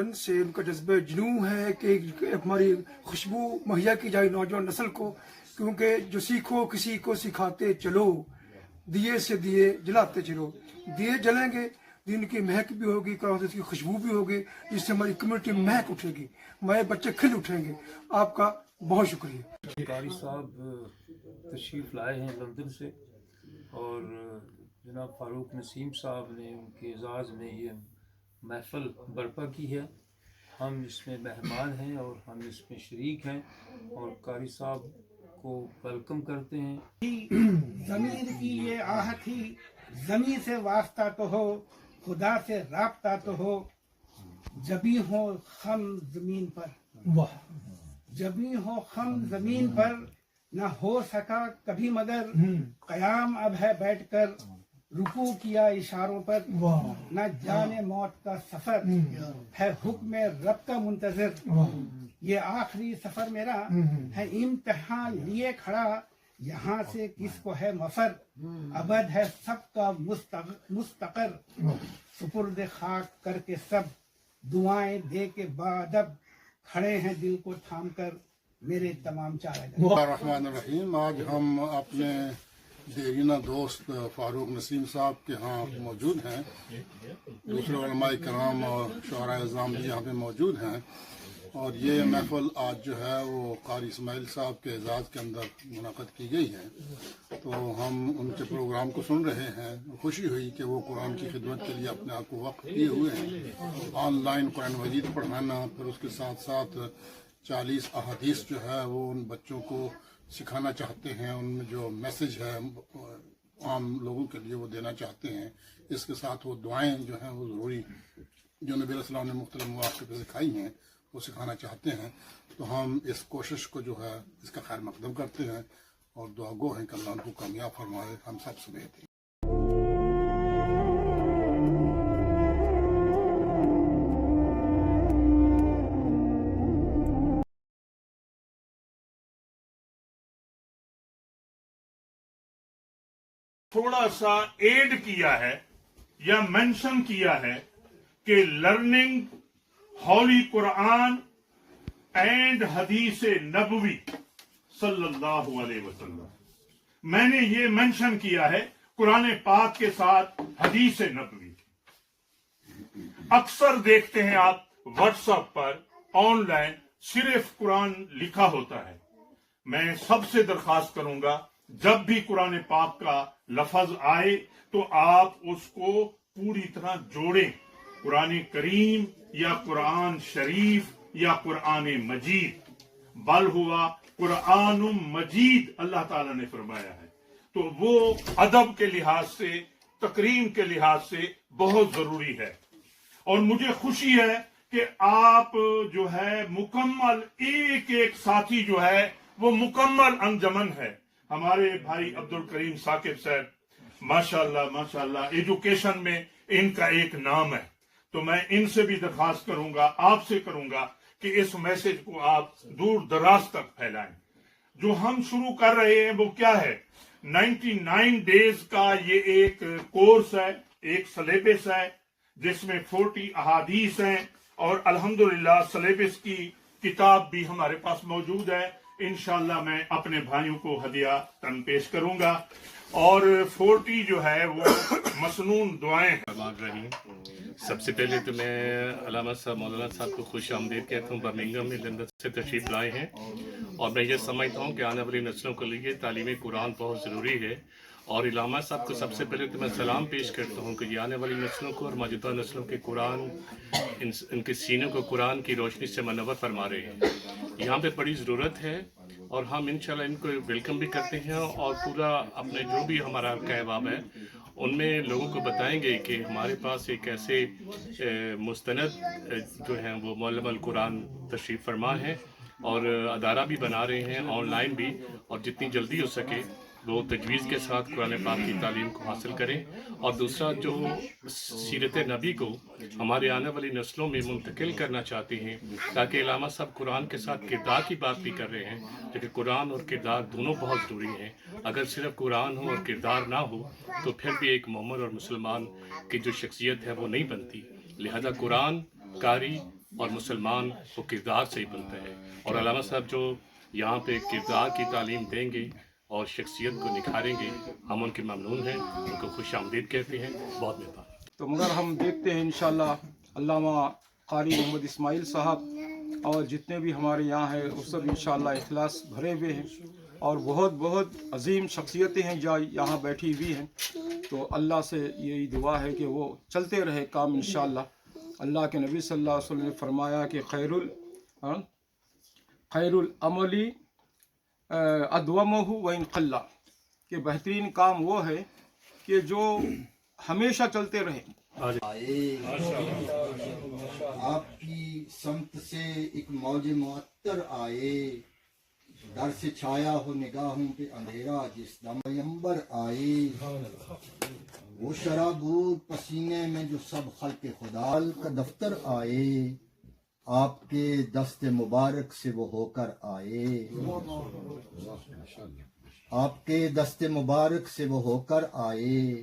बचपन से उनका जज्बा जुनून है कि हमारी खुशबू मुहैया की जाए नौजवान नस्ल को, क्योंकि जो सीखो किसी को सिखाते चलो, दिए से दिए जलाते चलो। दिए जलेंगे, दिन की महक भी होगी, कुरान की खुशबू भी होगी, जिससे हमारी कम्युनिटी महक उठेगी, हमारे बच्चे खिल उठेंगे। आपका बहुत शुक्रिया। कारी साहब तशरीफ़ लाए हैं लंदन से, और जनाब फ़ारूक नसीम साहब ने उनके एजाज़ में ये महफ़िल बर्पा की है। हम इसमें मेहमान हैं और हम इसमें शरीक हैं, और कारी साहब को वेलकम करते हैं। ज़मीर की ये आहट ही, ज़मीन से वास्ता तो हो, खुदा से राब्ता तो हो, जबी हो खम ज़मीन पर। वाह, जबी हो खम ज़मीन पर, न हो सका कभी मगर क़याम अब है बैठकर, रुकू किया इशारों पर, न जाने मौत का सफर है हुक्म रब का मुंतज़िर। ये आखिरी सफर मेरा है इम्तिहान लिए खड़ा, यहाँ से किसको है मफर, अबद है सबका मुस्तकर, सुपुर्द खाक करके सब, दुआएं दे के बादब, खड़े हैं दिल को थाम कर मेरे तमाम चाहे। रहमान रहीम। आज हम अपने देरीना दोस्त फ़ारूक नसीम साहब के यहाँ मौजूद हैं। दूसरे उलमाए कराम और शुअरा इज़ाम भी यहाँ पे मौजूद हैं, और ये महफ़िल आज जो है वो कारी इस्माइल साहब के एजाज़ के अंदर मुनक़द की गई है। तो हम उनके प्रोग्राम को सुन रहे हैं। खुशी हुई कि वो कुरान की खिदमत के लिए अपने आप को वक़्फ़ किए हुए हैं। ऑनलाइन कुरान मजीद पढ़ाना, फिर उसके साथ साथ 40 अहादीस जो है वो उन बच्चों को सिखाना चाहते हैं, उनमें जो मैसेज है आम लोगों के लिए वो देना चाहते हैं। इसके साथ वो दुआएं जो हैं वो ज़रूरी, जो नबी अलैहि सलाम ने मुख्तलिफ मौक़े पर सिखाई हैं, वो सिखाना चाहते हैं। तो हम इस कोशिश को जो है इसका खैर मकदम करते हैं और दुआ गो हैं कि अल्लाह उनको कामयाब फरमाए, हम सब से बेहतर। थोड़ा सा एड किया है या मेंशन किया है कि लर्निंग हॉली कुरान एंड हदीस नबवी सल्लल्लाहु अलैहि वसल्लम। मैंने ये मेंशन किया है कुरान पाक के साथ हदीस नबवी। अक्सर देखते हैं आप व्हाट्सएप पर ऑनलाइन सिर्फ कुरान लिखा होता है। मैं सबसे दरखास्त करूंगा, जब भी कुरान पाक का लफ्ज आए तो आप उसको पूरी तरह जोड़ें। कुरान करीम या कुरान शरीफ या कुरान मजीद, बल हुआ कुरान मजीद अल्लाह ताला ने फरमाया है। तो वो अदब के लिहाज से, तकरीम के लिहाज से बहुत जरूरी है। और मुझे खुशी है कि आप जो है मुकम्मल, एक एक साथी जो है वो मुकम्मल अंजमन है। हमारे भाई अब्दुल करीम साकिब साहब माशाल्लाह माशाल्लाह एजुकेशन में इनका एक नाम है। तो मैं इनसे भी दरखास्त करूंगा, आपसे करूंगा कि इस मैसेज को आप दूर दराज तक फैलाएं। जो हम शुरू कर रहे हैं वो क्या है, 99 डेज का ये एक कोर्स है, एक सिलेबस है, जिसमें 40 अहादीस हैं, और अल्हम्दुलिल्लाह सिलेबस की किताब भी हमारे पास मौजूद है। इंशाअल्लाह मैं अपने भाइयों को हदिया तन पेश करूंगा। और 40 जो है वो मसनून दुआएं हैं। सबसे पहले तो मैं अल्लामा साहब, मौलाना साहब को खुश आमदीद कहता हूँ। बर्मिंघम में लंदन से तशरीफ़ लाए हैं, और मैं ये समझता हूँ कि आने वाली नस्लों के लिए तालीम कुरान बहुत ज़रूरी है। और अल्लामा साहब को सबसे पहले तो मैं सलाम पेश करता हूँ कि ये आने वाली नस्लों को और मौजूदा नस्लों के कुरान, इनके सीनों को कुरान की रोशनी से मनवर फरमा रहे हैं। यहाँ पे बड़ी ज़रूरत है, और हम इंशाल्लाह इनको वेलकम भी करते हैं, और पूरा अपने जो भी हमारा कहवाब है उनमें लोगों को बताएंगे कि हमारे पास एक ऐसे मुस्तनद जो हैं वो मौलम कुरान तशरीफ़ फरमा है, और अदारा भी बना रहे हैं ऑनलाइन भी, और जितनी जल्दी हो सके वो तजवीज़ के साथ कुरान पाक की तालीम को हासिल करें। और दूसरा, जो सीरत नबी को हमारे आने वाली नस्लों में मुंतकिल करना चाहते हैं, ताकि अल्लामा साहब कुरान के साथ किरदार की बात भी कर रहे हैं, क्योंकि कुरान और किरदार दोनों बहुत ज़रूरी हैं। अगर सिर्फ कुरान हो और किरदार ना हो तो फिर भी एक मोमिन और मुसलमान की जो शख्सियत है वो नहीं बनती। लिहाजा कुरान कारी اور مسلمان وہ کردار سے ہی بنتے ہیں. اور علامہ صاحب جو یہاں پہ کردار کی تعلیم دیں گے اور شخصیت کو نکھاریں گے، ہم ان کے ممنون ہیں، ان کو خوش آمدید کہتے ہیں. بہت مہربانی. تو مگر ہم دیکھتے ہیں انشاءاللہ علامہ قاری محمد اسماعیل صاحب اور جتنے بھی ہمارے یہاں ہیں وہ سب انشاءاللہ اخلاص بھرے ہوئے ہیں اور بہت بہت عظیم شخصیتیں ہیں جو یہاں بیٹھی ہوئی ہیں. تو اللہ سے یہی دعا ہے کہ وہ چلتے رہے کام انشاءاللہ. اللہ کے نبی صلی اللہ علیہ وسلم نے فرمایا کہ خیر العملی ادومہ وان قل، کہ بہترین کام وہ ہے کہ جو ہمیشہ چلتے رہے. آپ کی سمت سے ایک موج معطر آئے، در سے چھایا ہو نگاہوں پہ اندھیرا جس دم پیغمبر آئے. وہ شرابور پسینے میں جو سب خلق خدا کا دفتر آئے، آپ کے دست مبارک سے وہ ہو کر آئے. آپ کے دست مبارک سے وہ ہو کر آئے.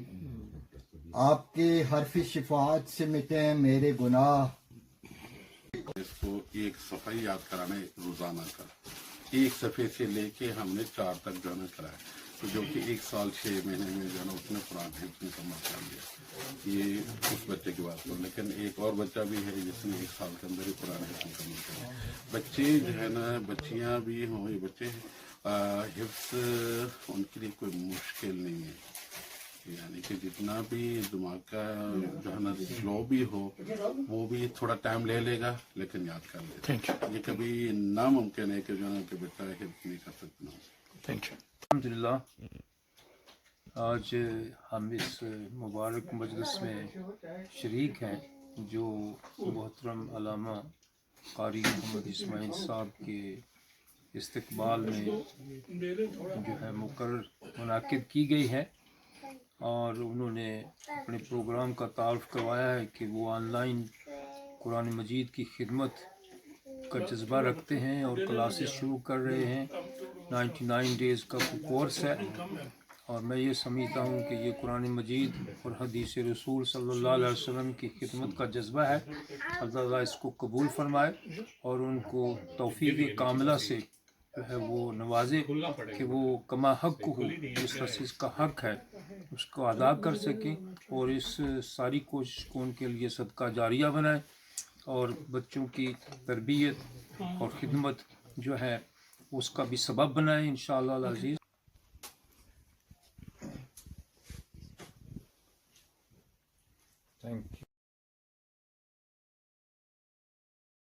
آپ کے حرف شفاعت سے مٹیں میرے گناہ. اس کو ایک صفحہ یاد کرانا ہے روزانہ کا. ایک صفحے سے لے کے ہم نے 4 تک جو ہے نا کرایا، تو جو کہ 1 سال 6 مہینے میں جو ہے نا اس نے قرآن حفظ مکمل کر لیا. یہ اس بچے کی بات کروں، لیکن ایک اور بچہ بھی ہے جس نے 1 سال کے اندر ہی قرآن حفظ مکمل کیا. بچے جو ہے نا، بچیاں بھی ہوں، یہ بچے حفظ ان کے لیے کوئی مشکل نہیں ہے. یعنی کہ جتنا بھی دماغ کا جو ہے نا سلو بھی ہو، وہ بھی تھوڑا ٹائم لے لے گا لیکن یاد کر لے گا. یہ کبھی ناممکن ہے کہ جو ہے نا کہ بچہ حفظ نہیں کر سکتا. الحمدللہ آج ہم اس مبارک مجلس میں شریک ہیں جو محترم علامہ قاری محمد اسماعیل صاحب کے استقبال میں جو ہے مقرر منعقد کی گئی ہے، اور انہوں نے اپنے پروگرام کا تعارف کروایا ہے کہ وہ آن لائن قرآن مجید کی خدمت کا جذبہ رکھتے ہیں اور کلاسز شروع کر رہے ہیں. 99 ڈیز کا کورس ہے، اور میں یہ سمجھتا ہوں کہ یہ قرآن مجید اور حدیث رسول صلی اللہ علیہ وسلم کی خدمت کا جذبہ ہے. اللہ تعالیٰ اس کو قبول فرمائے اور ان کو توفیق کاملہ سے جو ہے وہ نوازے کہ وہ کما حق ہو، جس حصیص کا حق ہے اس کو ادا کر سکیں، اور اس ساری کوشش کو ان کے لیے صدقہ جاریہ بنائے اور بچوں کی تربیت اور خدمت جو ہے اس کا بھی سبب بنائے انشاءاللہ العزیز. Thank you.